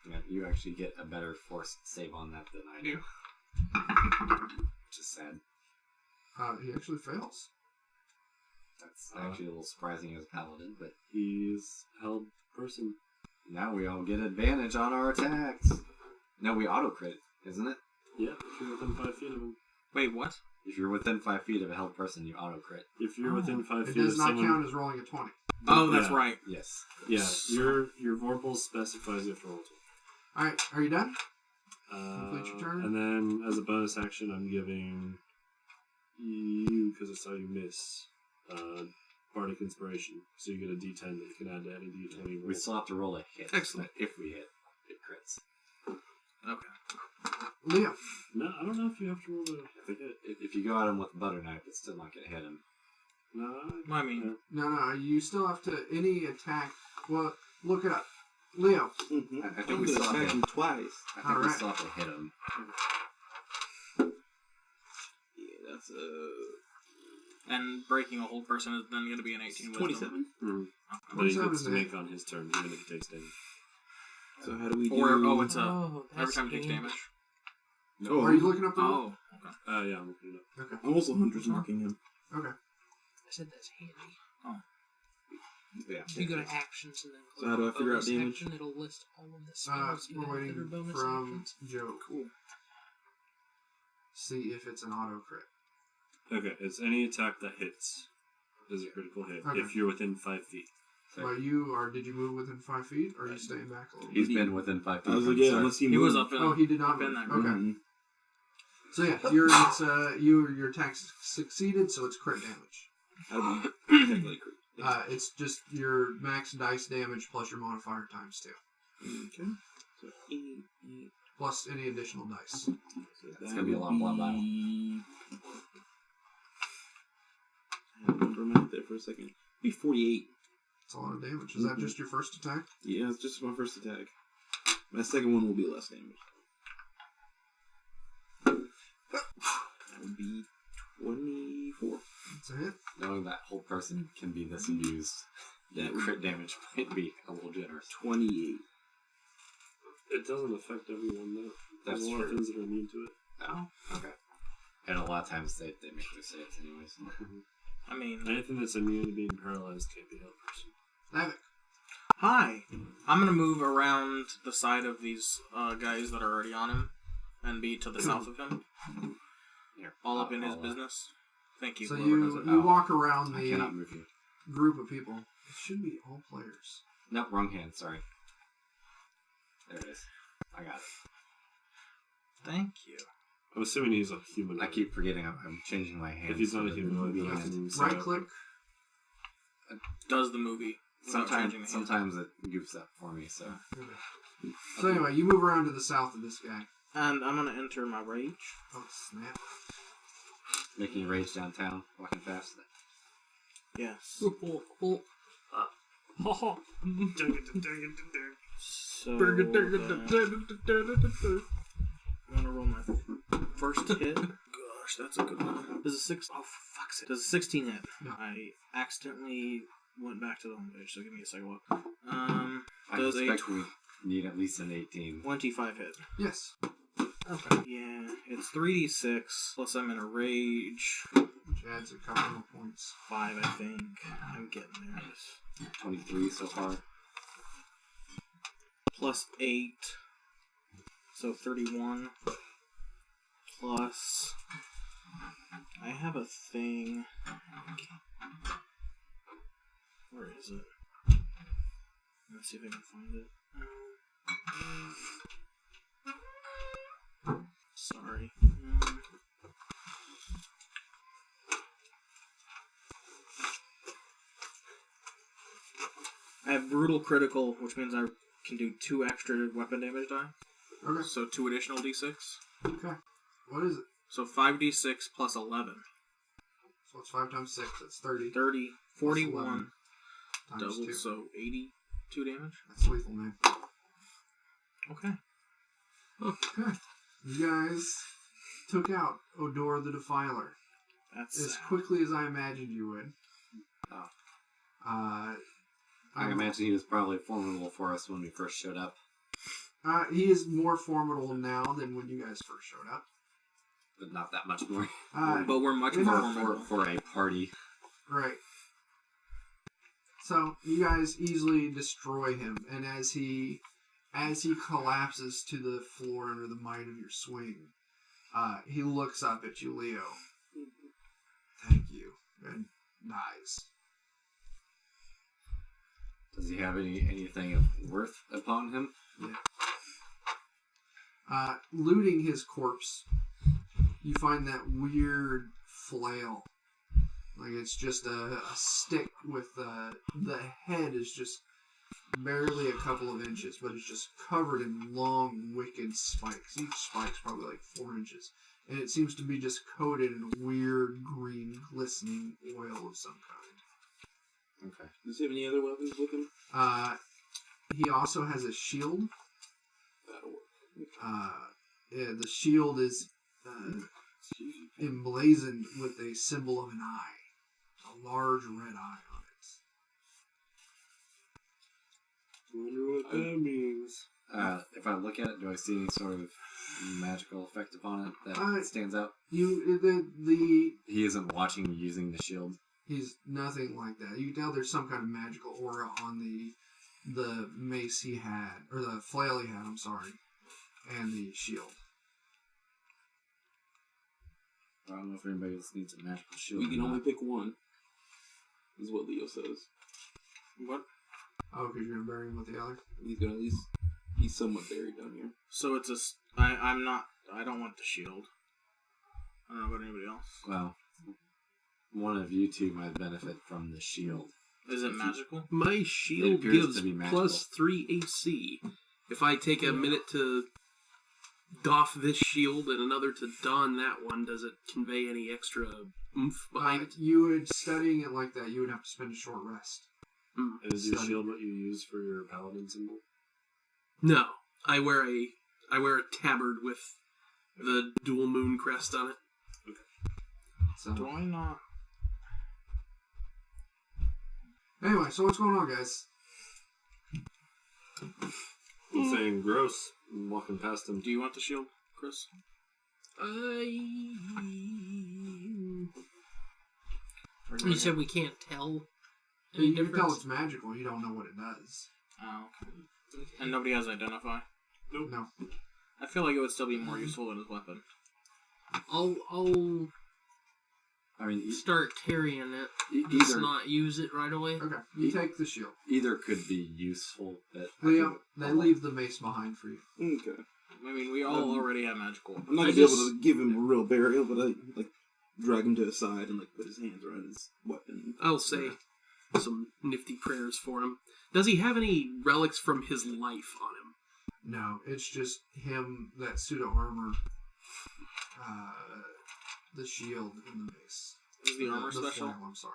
Yeah, you actually get a better force save on that than I do. Which is sad. He actually fails. That's actually a little surprising as a paladin, but He's held person. now we all get advantage on our attacks. No, we auto crit, isn't it? Yeah, if you're within 5 feet of him. Wait, what? If you're within 5 feet of a held person, you auto crit. If you're within 5 It feet of does not someone, count as rolling a 20. Oh, that's Yeah. right. Yes. yeah, your Vorpal specifies you have to roll to. Alright, are you done? Complete your turn. And then, as a bonus action, I'm giving you, because I saw you miss, Bardic Inspiration. So you get a D10 that you can add to any D20 roll. We still have to roll a hit. Excellent. But if we hit, it crits. Okay. Leo. No, I don't know if you have to roll a hit. If you go at him with a butter knife, it's still not going to hit him. No, I mean, No, you still have to, any attack, well, look it up. Leo. Mm-hmm. I think I'm we gonna still attack have him to, twice. I think we Alright. still have to hit him. Yeah, that's and breaking a whole person is then going to be an 18 wisdom. 27. but he 27 gets is to a make hit. on his turn, even if he takes damage. So how do we do? Or, it's Oh, every that's time he takes handy. damage. Oh, Are you looking up the rule? Oh, okay. Yeah, I'm looking it up. Okay. I'm also Hunter's marking him. Okay. I said that's handy. Yeah. You go to actions and then click So how do I on figure out bonus damage? Action, it'll list all of the spells you We're have that are waiting bonus from actions. Joe. Cool. See if it's an auto crit. Okay, it's any attack that hits is a critical hit Okay. if you're within 5 feet. Well, you are, did you move within 5 feet, or are you staying back a little bit? He's been within 5 feet I was from like, the yeah, start. unless he He was moved. up in. Oh, he did not up in move. there. Okay. Mhm. So yeah, your attack succeeded, so it's crit damage. How do we calculate crit? It's just your max dice damage plus your modifier times 2. Okay. So 8. Plus any additional dice. So It's gonna be a long blood battle. I had a number in my head there for a second. Be 48. It's a lot of damage. Is that just your first attack? Yeah, it's just my first attack. My second one will be less damage. That would be 24. It's a hit. Knowing that whole person can be this abused, That that would crit damage might be a little generous. 28. It doesn't affect everyone, though. That's There's a lot of true. things that are immune to it. Oh, okay. And a lot of times they make their saves anyways. I mean, Anything that's immune to being paralyzed can't be held person. Havoc. hi. I'm going to move around the side of these guys that are already on him and be to the south of him. Here, All up in his I'll, business. Thank you. So whoever does it. you walk around I the cannot move you. group of people. It should be all players. Nope, wrong hand. Sorry. There it is. I got it. Thank you. I'm assuming he's a humanoid. I keep forgetting I'm changing my hand. If he's not a humanoid, then I hand. can set Right up- click. Does the movie without changing the hand. Sometimes it goofs up for me, so. So anyway, you move around to the south of this guy. And I'm gonna enter my rage. Oh snap! Making rage downtown, walking fast. Yes. Oh, oh. So then I'm gonna roll my first hit. Gosh, that's a good one. Does a 6? Oh, for fuck's sake! Does a 16 hit? No. I accidentally went back to the home page, so give me a second look. I Does a expect we need at least an 18. 25 hit? Yes. Okay. Yeah, it's 3d6 plus I'm in a rage. Which adds a couple more points. 5, I think. I'm getting there. 23 so far. Plus 8, so 31. Plus, I have a thing. Where is it? Let's see if I can find it. Sorry. I have brutal critical, which means I can do 2 extra weapon damage die. Okay. So 2 additional d6. Okay. What is it? So 5d6 plus 11. So it's 5 times 6. That's 30. 30, 41, 11 times double, 2. so 82 damage. That's lethal, man. Okay. Okay. You guys took out Odor the Defiler That's as quickly as I imagined you would. Oh. I imagine he was probably formidable for us when we first showed up. He is more formidable now than when you guys first showed up. But not that much more. but we're much You're more not formidable. For a party. Right. So you guys easily destroy him, and as he collapses to the floor under the might of your swing, he looks up at you, Leo. Thank you, and dies. Does he have anything of worth upon him? Yeah. Looting his corpse, you find that weird flail. Like it's just a stick with the head is just barely a couple of inches, but it's just covered in long, wicked spikes. Each spike's probably like 4 inches. And it seems to be just coated in weird, green, glistening oil of some kind. Okay. Does he have any other weapons with him? He also has a shield. That'll work. The shield is emblazoned with a symbol of an eye. A large red eye on it. Wonder what that means. If I look at it, do I see any sort of magical effect upon it that stands out? The He isn't watching you using the shield. He's nothing like that. You can tell there's some kind of magical aura on the mace he had, or the flail he had, I'm sorry, and the shield. I don't know if anybody else needs a magical shield. We can or only not. pick one. Is what Leo says. What? Oh, because you're going to bury him with the other? He's gonna at least. He's somewhat buried down here. So it's I'm not. I don't want the shield. I don't know about anybody else. Well, one of you two might benefit from the shield. Is it magical? My It shield appears gives to be magical. plus 3 AC. If I take a minute to doff this shield and another to don that one, does it convey any extra oomph behind it? You would, studying it like that, you would have to spend a short rest. And is your Stunning. shield what you use for your paladin symbol? No, I wear a tabard with the dual moon crest on it. So Do I not? anyway, so what's going on, guys? I'm saying gross. I'm walking past him. Do you want the shield, Chris? You said we can't tell any You can tell difference? it's magical. You don't know what it does. Oh, okay. And nobody has identify. No. I feel like it would still be more useful than his weapon. I mean, start carrying it. either Just not use it right away. Okay, you take the shield. either could be useful. But Leo, they leave the mace behind for you. Okay. I mean, we all already have magical. I'm not I gonna be just- able to give him a real burial, but I like drag him to the side and like put his hands around his weapon. I'll say some nifty prayers for him. Does he have any relics from his life on him? No, it's just him, that suit of armor, the shield, and the mace. Is the armor special? Flail, I'm sorry.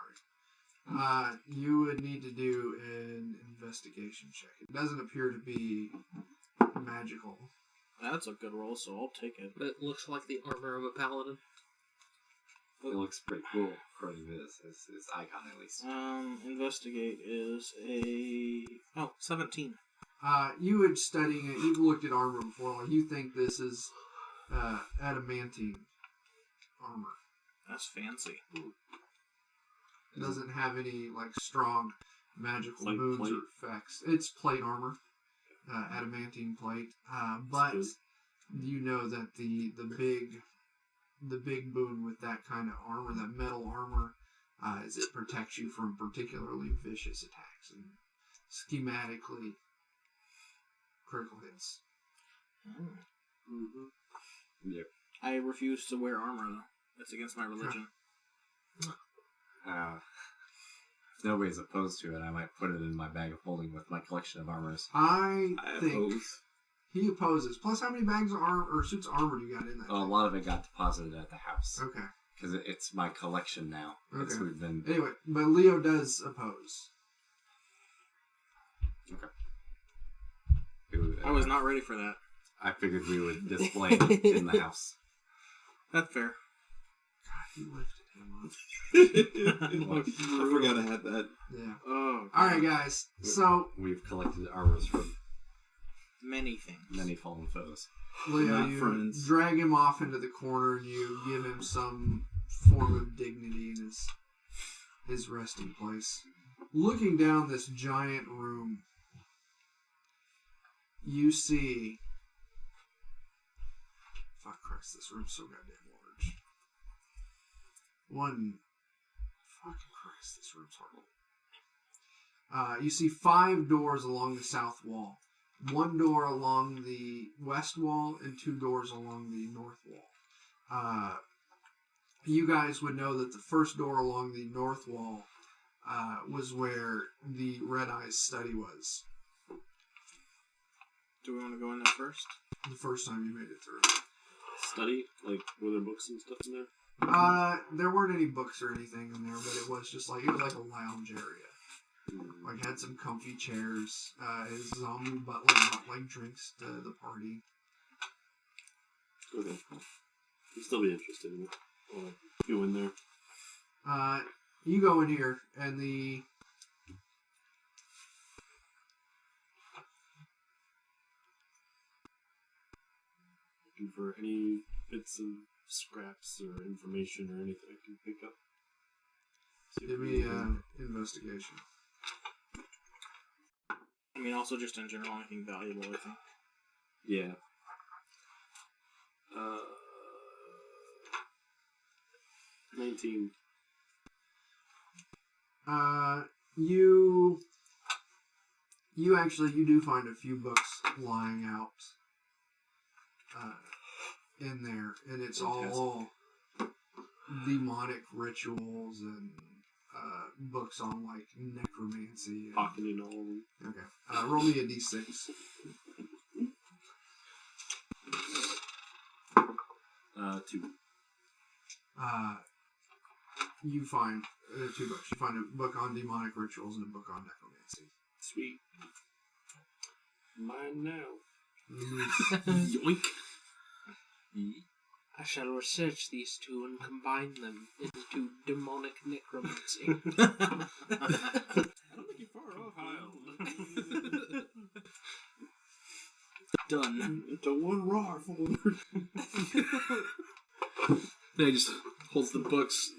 You would need to do an investigation check. It doesn't appear to be magical. That's a good roll, so I'll take it. It looks like the armor of a paladin. it looks pretty cool, according to his icon at least. Investigate is a 17. You would studying it. You've looked at armor before. Like you think this is adamantine armor. That's fancy. It doesn't have any like strong magical Like boons plate? or effects. It's plate armor, adamantine plate. But good. you know that the big boon with that kind of armor, that metal armor, is it protects you from particularly vicious attacks and schematically critical hits. Yep. I refuse to wear armor, though. That's against my religion. If nobody's opposed to it, I might put it in my bag of holding with my collection of armors. I I think oppose. he opposes. Plus, how many bags of armor or suits of armor do you got in that? A thing? lot of it got deposited at the house Okay. because it's my collection now. It's Okay. we've been Anyway, but Leo does oppose. I was not ready for that. I figured we would display it in the house. That's fair. He lifted him up. I forgot I had that. Yeah. Oh. All right, guys. So We've collected armors from Many things. many fallen foes. Leo, Not you friends. drag him off into the corner and you give him some form of dignity in his resting place. Looking down this giant room, you see. Fuck Christ, this room's so goddamn large. Fucking Christ, this room's horrible. You see 5 doors along the south wall. 1 door along the west wall and 2 doors along the north wall. You guys would know that the first door along the north wall was where the Red Eyes study was. Do we want to go in there first? The first time you made it through. Study? Like, were there books and stuff in there? There weren't any books or anything in there, but it was just like, it was like a lounge area. Like, had some comfy chairs. His zombie butler brought, like, drinks to the party. Okay. I'd still be interested in it. I'll go in there. You go in here, and the... Looking for any bits of scraps or information or anything I can pick up. See if Give there's me anything. investigation. I mean, also just in general, anything valuable, I think. Yeah. 19. You do find a few books lying out in there, and it's all demonic rituals and books on like necromancy. And, Pocketing all of them. okay, roll me a d6. 2. You find 2 books. You find a book on demonic rituals and a book on necromancy. Sweet. Mine now. Yoink. I shall research these 2 and combine them into demonic necromancy. I don't think you're far off, Kyle. Done. Into one raw folder. Then he just holds the books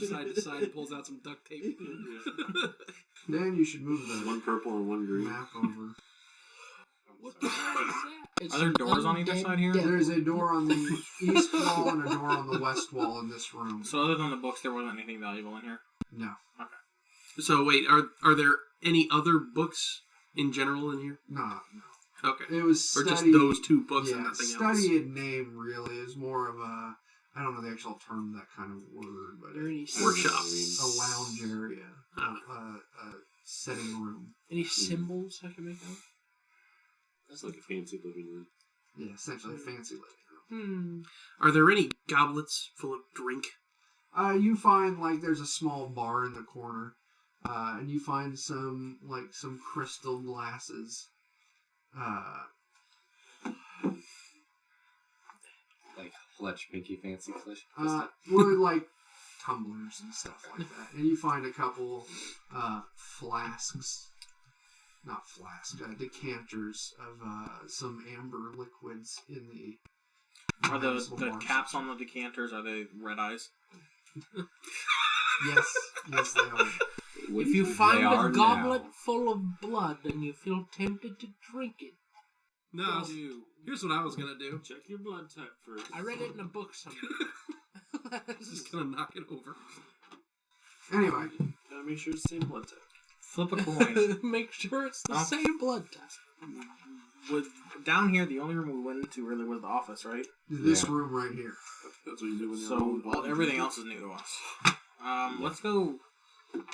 side to side, pulls out some duct tape. Then you should move the One purple and one green. map over. What the hell is that? It's Are there an doors on either undead side here? devil. There's a door on the east wall and a door on the west wall in this room. So other than the books, there wasn't anything valuable in here? No. So wait, are there any other books in general in here? No. Okay. It was Or study, just those two books yeah, and nothing study else? and name really is more of a, I don't know the actual term, that kind of word, but Are there any Workshop. a lounge area, a setting room. Any symbols I can make out? It's like a fancy living room. Yeah, essentially a fancy living room. Are there any goblets full of drink? You find like there's a small bar in the corner, and you find some crystal glasses. Like Fletch Pinky Fancy Fletch. With like tumblers and stuff like that, and you find a couple flasks, not flasks, decanters of some amber liquids in the. Are the bar caps section. on the decanters, are they red eyes? Yes, they are. If you find are a goblet now. full of blood and you feel tempted to drink it, No. Here's what I was gonna do. Check your blood type first. I read it in a book somewhere. Just gonna knock it over. Anyway, Gotta make sure it's the same blood type. Flip a coin. Make sure it's the Oh. same blood type. Down here, the only room we went into really was the office, right? this Yeah. room right here. That's what you do when you're So rolling all, blood. everything else is new to us. Let's go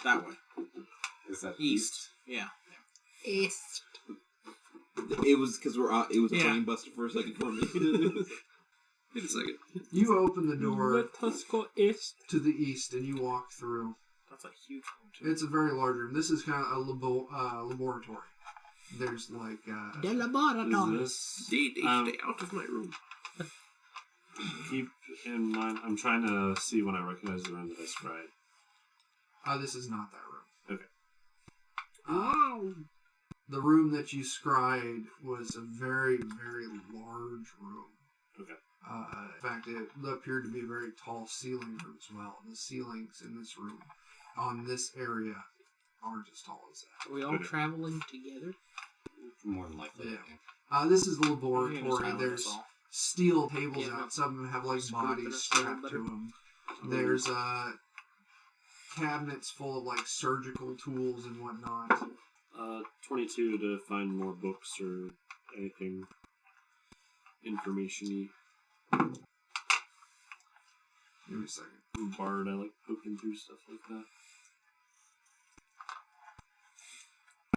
that way. Is that East. Yeah. East. It was because we're out. It was a Yeah. brain buster for a second for me. Wait a second. You open the door Let us go east. to the east, and you walk through. That's a huge room, too. It's a very large room. This is kind of a laboratory. There's like The Is laboratory. this? Stay out of my room. Keep in mind, I'm trying to see when I recognize the room that I scried. this is not that room. Okay. Wow. The room that you scried was a very, very large room. Okay. In fact, it appeared to be a very tall ceiling room as well. The ceilings in this room, on this area, aren't as tall as that. Are we all Okay. traveling together? more than likely? Yeah. This is the You can just laboratory. island There's us all. steel tables Yeah, out. Some of them have like screw up in bodies a stable strapped to better. them. There's cabinets full of like surgical tools and whatnot. 22 to find more books or anything information-y. Give me a second. I'm Bard, I like poking through stuff like that.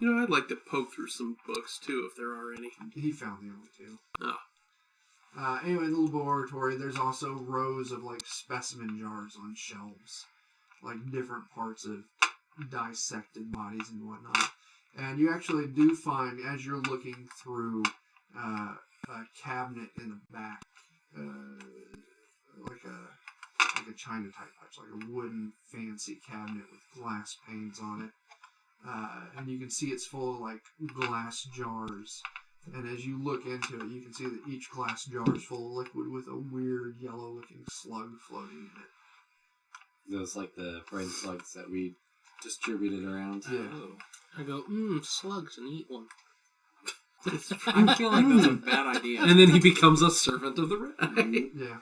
You know, I'd like to poke through some books too, if there are any. He found the only two. Oh. Anyway, in the laboratory, there's also rows of like specimen jars on shelves, like different parts of dissected bodies and whatnot. And you actually do find, as you're looking through, a cabinet in the back, like a China type touch, like a wooden fancy cabinet with glass panes on it. And you can see it's full of like glass jars. And as you look into it, you can see that each glass jar is full of liquid with a weird yellow-looking slug floating in it. Those like the brain slugs that we distributed around. Yeah. I go, slugs, and eat one. I feel like that's a bad idea. And then he becomes a servant of the rat. Yeah.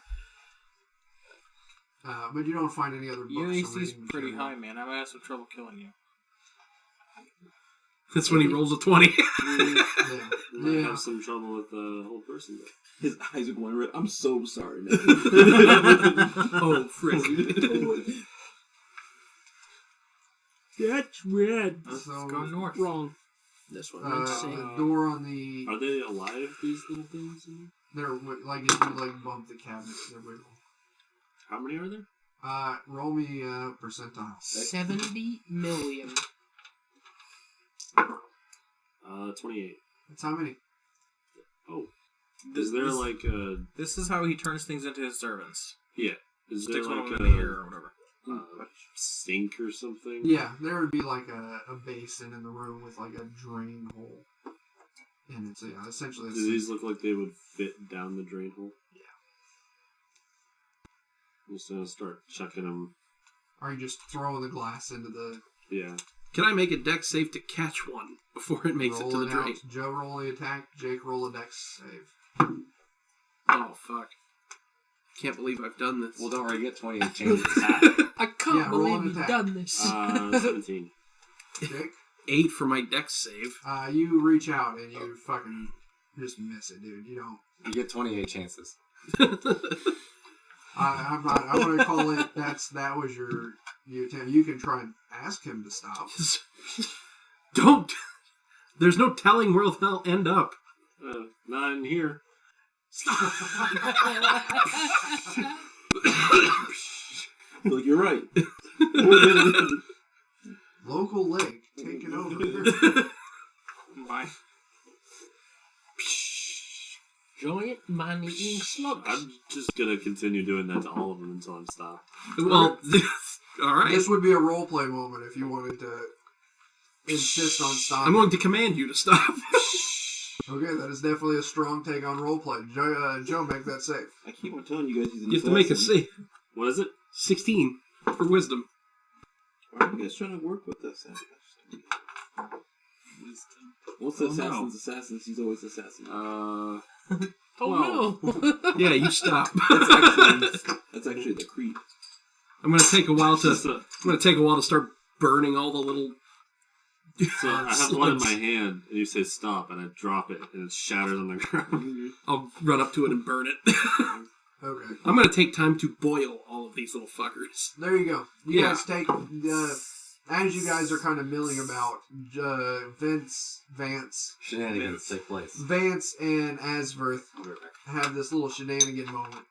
But you don't find any other books. Your or AC's reading pretty material. high, man. I might have some trouble killing you. That's when he rolls a 20. Yeah. You might Yeah. have some trouble with the whole person. His eyes are going red. I'm so sorry, man. Oh, frick. That's red. Let's So, go north. Wrong. This one. the door on the Are they alive, these little things? they're like if you like bump the cabinet, they're wiggle. How many are there? Roll me percentile. 70 million. 28. That's how many? Oh. Is there This- like a... This is how he turns things into his servants. Yeah. Is there Sticks one like of them in the ear a or whatever. sink or something? Yeah, there would be like a basin in the room with like a drain hole. And it's essentially a Do these look like they would fit down the drain hole? Yeah. I'm just gonna start chucking them. Are you just throwing the glass into the Yeah. Can I make a deck save to catch one before it makes it to roll the drain? out? Joe roll the attack, Jake roll a dex save. Oh, fuck. Can't believe I've done this. Well, don't worry, you get 28 chances. I can't Yeah, roll believe an you've attack. done this. 17. Jake, 8 for my dex save. you reach out and you fucking just miss it, dude. You don't. You get 28 chances. I'm not. I'm gonna call it. That was your attempt. You can try and ask him to stop. Don't! There's no telling where they'll end up. Not in here. Like, you're right. Local lake taking over. Bye. Joint man eating slugs. I'm just gonna continue doing that to all of them until I'm stopped. Well, alright. This would be a roleplay moment if you wanted to insist on stopping. I'm going to command you to stop. Okay, that is definitely a strong take on roleplay. Joe, make that save. I keep on telling you guys he's an You have to make a assassin. save. What is it? 16 for wisdom. Why are you guys trying to work with us? What's the assassin's assassins? He's always assassin. Oh Well. no. Yeah, you stop. That's actually the creep. I'm gonna take a while to. So, I'm gonna take a while to start burning all the little. so I have one in my hand, and you say stop, and I drop it, and it shatters on the ground. I'll run up to it and burn it. Okay. I'm gonna take time to boil all of these little fuckers. There you go. You Yeah. guys take, as you guys are kind of milling about, Vance Shenanigans take place. and Asverth I'll be right back. have this little shenanigan moment.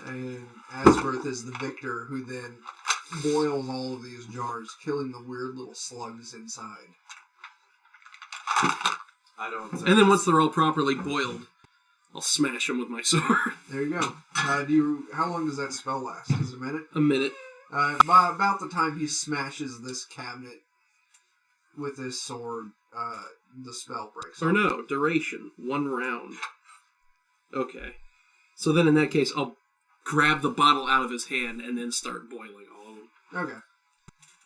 And Asverth is the victor who then boils all of these jars, killing the weird little slugs inside. I don't. And then once they're all properly boiled, I'll smash them with my sword. There you go. How long does that spell last? Is it a minute? A minute. By about the time he smashes this cabinet with his sword, the spell breaks. Or no, duration. 1 round. Okay. So then in that case, I'll grab the bottle out of his hand and then start boiling all of them. Okay.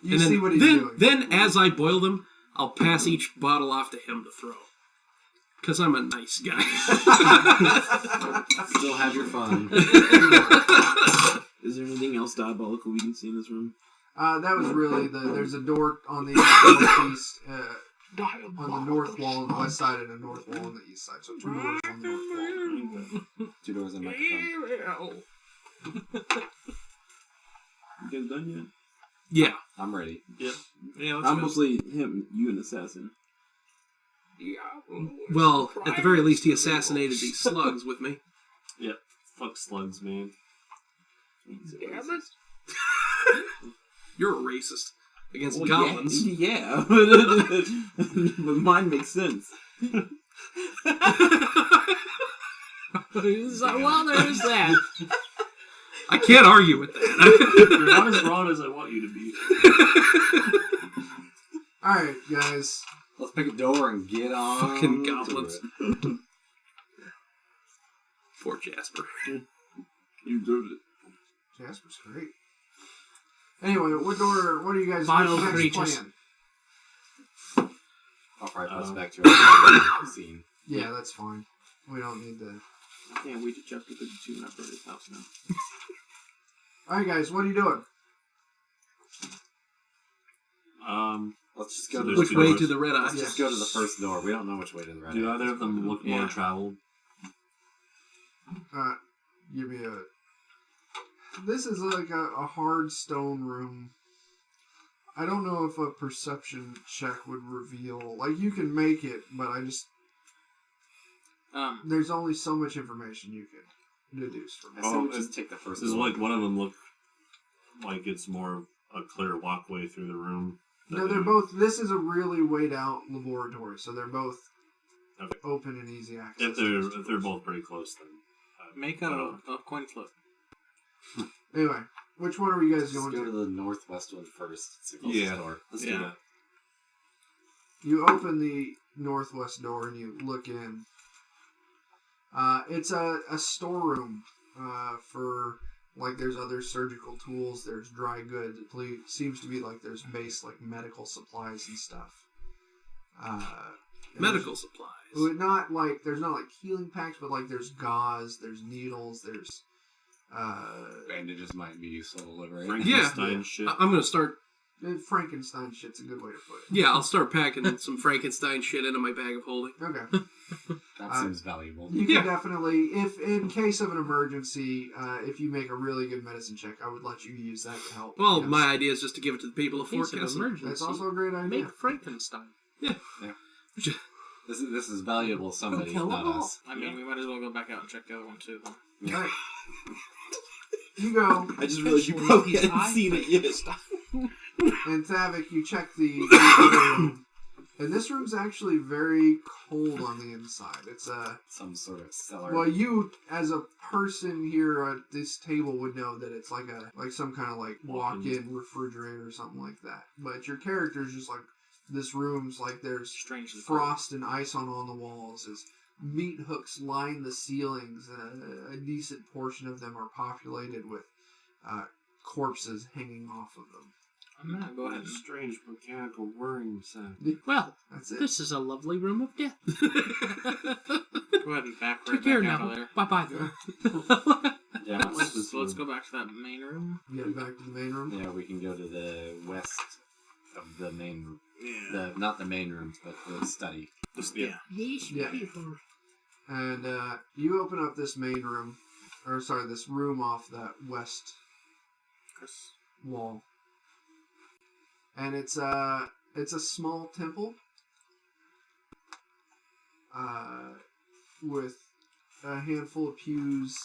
You And see then, what he's then, doing. Then as I boil them, I'll pass each bottle off to him to throw. Because I'm a nice guy. Still have your fun. Is there anything else diabolical we can see in this room? That was really there's a door on the northeast, on the north wall on the west side and a north wall on the east side. So 2 doors on the north wall. 2 doors and microphone. You guys done yet? Yeah. I'm ready. Yeah. Yeah, I'm mostly him, you, an assassin. Well, at the very least, he assassinated these slugs with me. Yep. Fuck slugs, man. Damn it. You're a racist. Against Well, goblins. Yeah. But mine makes sense. Well, there's that. I can't argue with that. You're not as wrong as I want you to be. Alright, guys. Let's pick a door and get on. Fucking to goblins. it. Poor Jasper. You deserved it. Jasper's great. Anyway, what are you guys Vile next creatures. plan? I'll probably pass back to our scene. Yeah, that's fine. We don't need to... I can't wait to chapter 52 and I've heard his house now. Alright, guys, what are you doing? Let's just go So to there's Which two way doors. to the red eye? Let's just go to the first door. We don't know which way to the right. Do either of them look more Yeah. traveled? Give me a... This is like a hard stone room. I don't know if a perception check would reveal... Like, you can make it, but I just... There's only so much information you can deduce from I it. said Oh, we just take the first Does door. like one of them look like it's more of a clear walkway through the room? No, they're both... This is a really weighed out laboratory, so they're both Okay. open and easy access. If they're both pretty close, then Make I a don't- coin flip. Anyway, which one are you guys Let's going go to? to the northwest one first. It's the closest Yeah. door. let's Yeah. do that. You open the northwest door and you look in. It's a storeroom for, like, there's other surgical tools, there's dry goods. It seems to be like there's base, like, medical supplies and stuff. Medical supplies. Not like there's not like healing packs, but like there's gauze, there's needles, there's Bandages might be useful to liberate. Frankenstein shit. I'm gonna start. Frankenstein shit's a good way to put it. Yeah, I'll start packing some Frankenstein shit into my bag of holding. Okay. That seems valuable. You can definitely, if in case of an emergency, if you make a really good medicine check, I would let you use that to help. Well, Yes. my idea is just to give it to the people of Fort Case of Castle. emergency. That's also a great idea. Make Frankenstein. This is valuable to somebody, not us. I mean, we might as well go back out and check the other one too. Then. Alright. You go, I just realized you Actually, probably he's hadn't high. seen it yet. and Thavik, you check the room. And this room's actually very cold on the inside. It's a... Some sort of cellar. Well, you, as a person here at this table, would know that it's like some kind of like walk-in refrigerator or something like that. But your character's just like, this room's like there's Strangely frost and ice on all the walls. As meat hooks line the ceilings, and a decent portion of them are populated with corpses hanging off of them. I'm gonna go ahead and Strange mechanical whirring sound. Well, That's it. this is a lovely room of death. go ahead and back right Take care back out now. of there. Bye-bye. Yeah, Let's go back to that main room. Get back to the main room. yeah, we can go to the west of the main room. Yeah. Not the main room, but the study. Yeah. These Yeah. people. And you open up this main room, or sorry, this room off that west wall, and it's a small temple, with a handful of pews,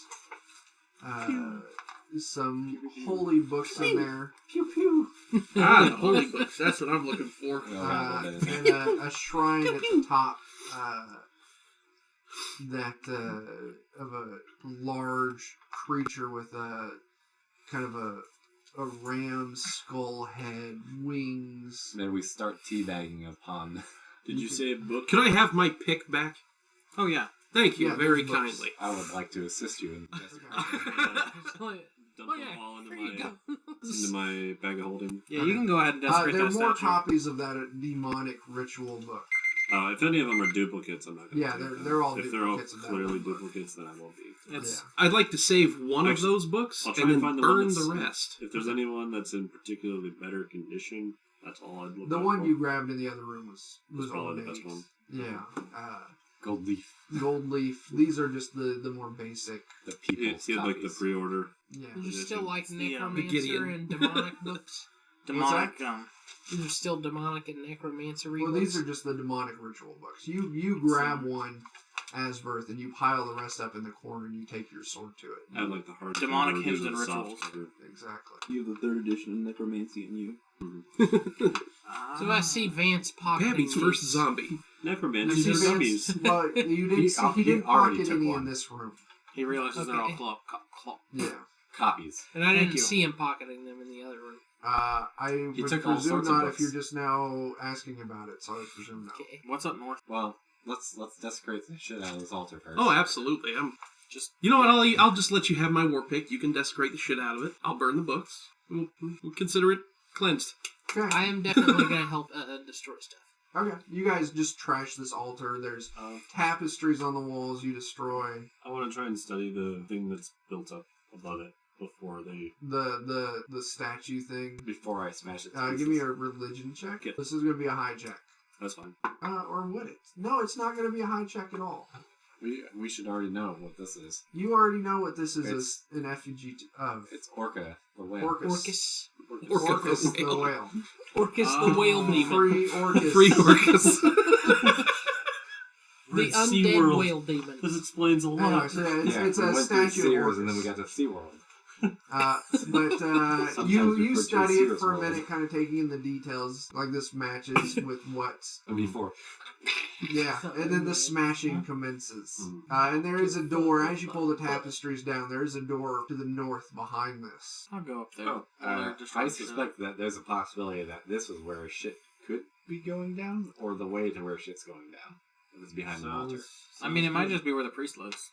some holy books in there. Pew pew. The holy books. That's what I'm looking for. We all got a little bit in And there. a shrine at the top of a large creature with a kind of a ram's skull head, wings. Then we start teabagging upon. Did you say a book? Could I have my pick back? Oh yeah. Thank you Yeah, very those books. kindly. I would like to assist you in this. Dump them all into my bag of holding. Yeah, you can go ahead and desecrate There are that more statue. copies of that demonic ritual book. If any of them are duplicates, I'm not going to Yeah, take them. they're all If they're all duplicates of that clearly book. duplicates, then I won't be. It's I'd like to save one of Actually, those books I'll try and and then find the one burn that's- the rest. If there's anyone that's in particularly better condition, that's all I'd look The out one for. you grabbed in the other room was probably the old best age. one. Yeah. Gold leaf. Gold leaf. These are just the more basic. The people's He had like the copies. pre-order. Yeah. These are still like The, necromancer Gideon. and demonic books. demonic. These are still demonic and necromancery Well, books. these are just the demonic ritual books. You grab one, Asberth, and you pile the rest up in the corner, and you take your sword to it. I had like the hard Demonic cover, hymns these are and the soft rituals. cover. Exactly. You have the 3rd edition of Necromancy in you. So I see Vance pocketing Babby's first these. zombie. Necromancy You are see zombies. Vance- Well, you didn't. He He didn't already pocket took any one. in this room. He realizes they're all Okay. Yeah. Copies. And I Thank didn't you. see him pocketing them in the other room. I He would took all presume sorts of not if books. you're just now asking about it, so I would presume no. Okay. What's up north? Well, let's desecrate the shit out of this altar first. Oh, absolutely. I'm Just You know what? I'll just let you have my war pick. You can desecrate the shit out of it. I'll burn the books. We'll consider it cleansed. Okay. I am definitely going to help destroy stuff. Okay. You guys just trash this altar. There's tapestries on the walls you destroy. I want to try and study the thing that's built up above it before they. The statue thing. Before I smash it. Give me a religion check. Yeah. This is going to be a high check. That's fine. Or would it? No, it's not going to be a high check at all. We should already know what this is. You already know what this is It's- as an effigy of It's Orca, the whale. Orcus. Orcus. Orcus the the whale. Orcus the whale demon. Free Orcus. Free Orcus. We're The at undead SeaWorld. whale demon. This explains a lot. Anyway, so yeah, Yeah, it's we a went through statue of Sears and then we Orcus. got to SeaWorld. But Sometimes you referred to study as it Sears for a World. minute, kind of taking in the details. Like this matches with what's Before. yeah, and then the smashing commences. And there is a door as you pull the tapestries down. There is a door to the north behind this. I'll go up there. Oh, I suspect that there's a possibility that this was where shit could be going down, or the way to where shit's going down. It was behind the altar. I mean, it might just be where the priest lives.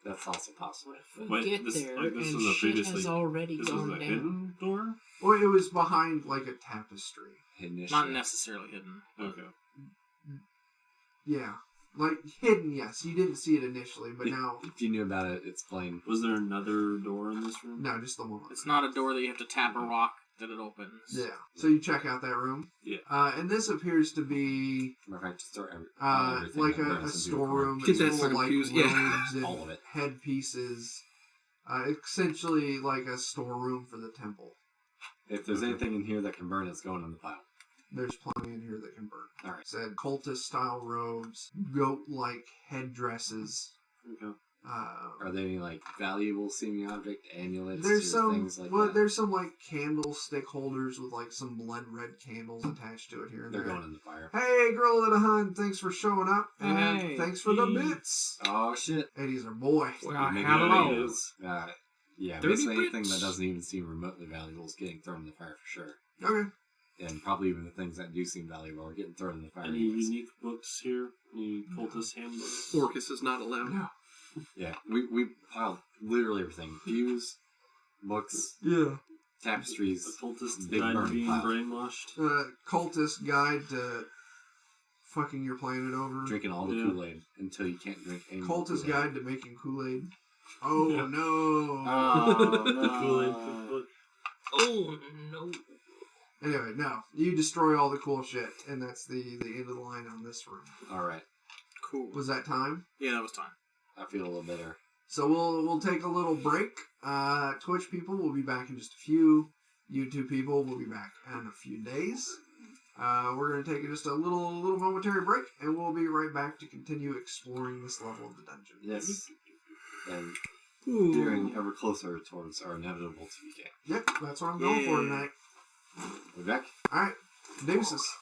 That's also possible. We Wait, get this- there like, this and was a shit previously- has already This was gone a down. hidden door? Well, it was behind like a tapestry. Hidden issue. Not necessarily hidden. Okay. Yeah. Like, hidden, yes. You didn't see it initially, but now... If you knew about it, it's plain. Was there another door in this room? No, just the one. It's not a door that you have to tap a rock that it opens. Yeah. So you check out that room. Yeah. And this appears to be Matter of fact, just throw everything like that a burns into your storeroom. Get It's that full of fucking like fuse, robes yeah. and All of it. headpieces. Essentially like a storeroom for the temple. If there's anything in here that can burn, it's going in the pile. There's plenty in here that can burn. Alright. Said cultist-style robes, goat-like headdresses. Okay. Are there any, like, valuable seeming object, amulets, There's or some, things like well, that? there's some like candlestick holders with like some blood red candles attached to it here and They're there. going in the fire. Hey, Gorilla of the Hunt, thanks for showing up, and Hey. thanks for the bits. Oh, shit. Eddie's our boy. Well, Maybe hello. it is. Yeah, 30 basically anything bricks. that doesn't even seem remotely valuable is getting thrown in the fire for sure. Okay. And probably even the things that do seem valuable are getting thrown in the fire. Any anyways. unique books here? Any cultist handbooks? Orcus is not allowed. No. Yeah, we piled literally everything. Views, books, Yeah. tapestries. A cultist Big guide to burn being pile. brainwashed? Cultist guide to fucking your planet over. Drinking all the Yeah. Kool-Aid until you can't drink any more Cultist Kool-Aid. guide to making Kool-Aid. Oh Yeah. no. Oh, The Kool-Aid no. cookbook. Oh no. Anyway, no. You destroy all the cool shit, and that's the end of the line on this room. Alright, Cool. Was that time? Yeah, that was time. I feel a little better. So we'll take a little break. Twitch people will be back in just a few. YouTube people will be back in a few days. We're going to take just a little momentary break, and we'll be right back to continue exploring this level of the dungeon. Yes. And veering ever closer towards our inevitable TPK. Yep, that's what I'm going for tonight. We're back. Alright, deuces.